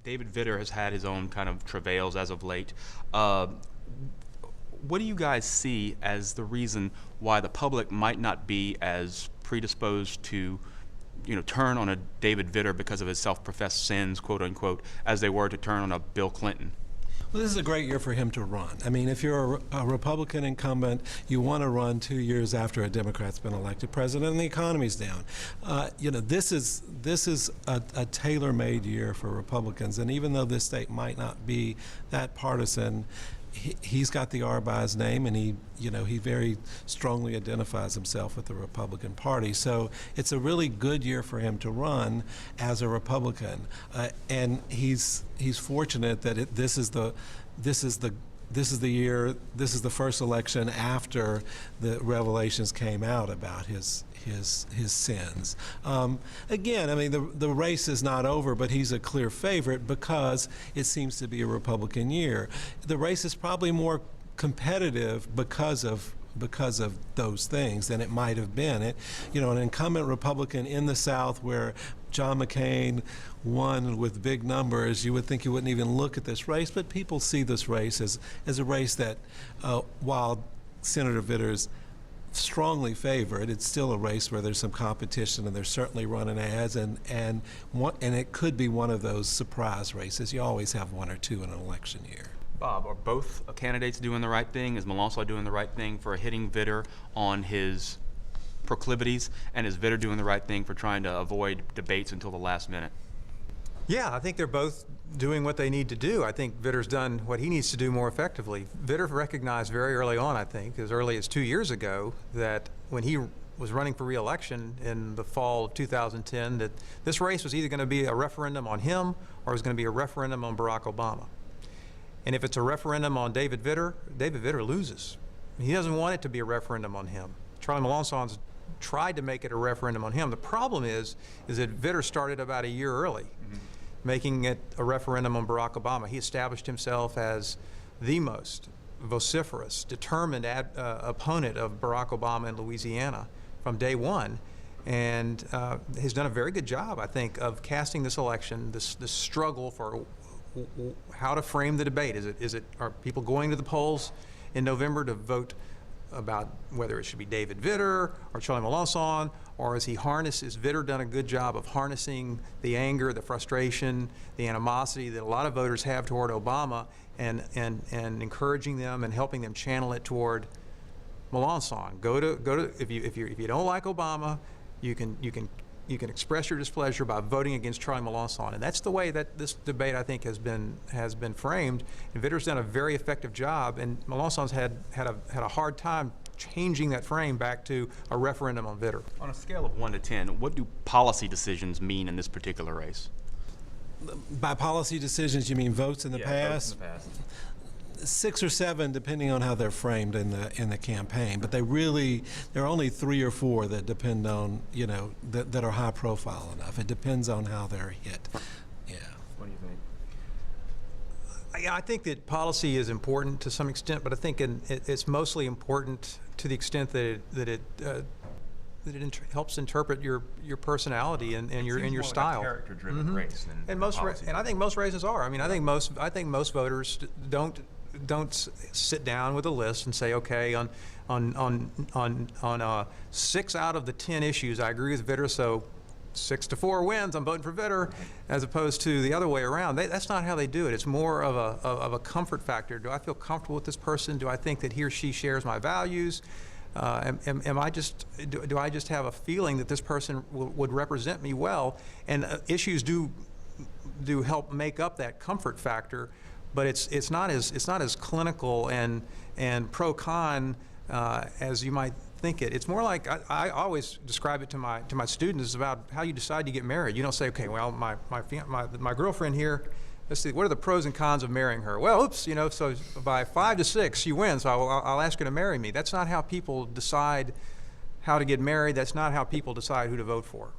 David Vitter has had his own kind of travails as of late. What do you guys see as the reason why the public might not be as predisposed to, turn on a David Vitter because of his self-professed sins, quote unquote, as they were to turn on a Bill Clinton? Well, this is a great year for him to run. I mean, if you're a Republican incumbent, you want to run 2 years after a Democrat's been elected president and the economy's down. This is a tailor-made year for Republicans, and even though this state might not be that partisan, he's got the R by his name, and he very strongly identifies himself with the Republican Party. So it's a really good year for him to run as a Republican, and he's fortunate that this is the year. This is the first election after the revelations came out about his sins. Again, I mean, the race is not over, but he's a clear favorite because it seems to be a Republican year. The race is probably more competitive because of those things than it might have been. An incumbent Republican in the South where John McCain won with big numbers, you would think you wouldn't even look at this race, but people see this race as a race that, while Senator Vitter's strongly favored, it's still a race where there's some competition, and they're certainly running ads, and it could be one of those surprise races. You always have one or two in an election year. Bob, are both candidates doing the right thing? Is Mélenchon doing the right thing for hitting Vitter on his proclivities, and is Vitter doing the right thing for trying to avoid debates until the last minute? Yeah, I think they're both doing what they need to do. I think Vitter's done what he needs to do more effectively. Vitter recognized very early on, I think, as early as 2 years ago, that when he was running for re-election in the fall of 2010, that this race was either going to be a referendum on him or it was going to be a referendum on Barack Obama. And if it's a referendum on David Vitter loses. He doesn't want it to be a referendum on him. Charlie Mélenchon's tried to make it a referendum on him. The problem is that Vitter started about a year early, making it a referendum on Barack Obama. He established himself as the most vociferous, determined opponent of Barack Obama in Louisiana from day one, and has done a very good job, I think, of casting this election, this struggle for how to frame the debate. Are people going to the polls in November to vote about whether it should be David Vitter or Charlie Mélenchon, or has Vitter done a good job of harnessing the anger, the frustration, the animosity that a lot of voters have toward Obama, and encouraging them and helping them channel it toward Mélenchon? If you don't like Obama, you can express your displeasure by voting against Charlie Mélenchon, and that's the way that this debate, I think, has been framed. And Vitter's done a very effective job, and Mélenchon's had a hard time changing that frame back to a referendum on Vitter. On a scale of 1 to 10, what do policy decisions mean in this particular race? By policy decisions, you mean votes in the past? Votes in the past. 6 or 7, depending on how they're framed in the campaign. But there are only 3 or 4 that depend on, that are high profile enough. It depends on how they're hit. Yeah. What do you think? I think that policy is important to some extent, but I think it's mostly important to the extent that it helps interpret your personality and your style. Like a character-driven race. And I think most races are. I mean, I think most voters don't sit down with a list and say, okay, on 6 out of the 10 issues, I agree with Vitter, so 6-4 wins, I'm voting for Vitter, as opposed to the other way around. That's not how they do it. It's more of a comfort factor. Do I feel comfortable with this person? Do I think that he or she shares my values? Do I just have a feeling that this person would represent me well? And issues do help make up that comfort factor, but it's not as clinical and pro-con as you might think it. It's more like, I always describe it to my students, it's about how you decide to get married. You don't say, okay, well, my girlfriend here, let's see, what are the pros and cons of marrying her? Well, oops, so by 5 to 6, she wins, so I'll ask her to marry me. That's not how people decide how to get married. That's not how people decide who to vote for.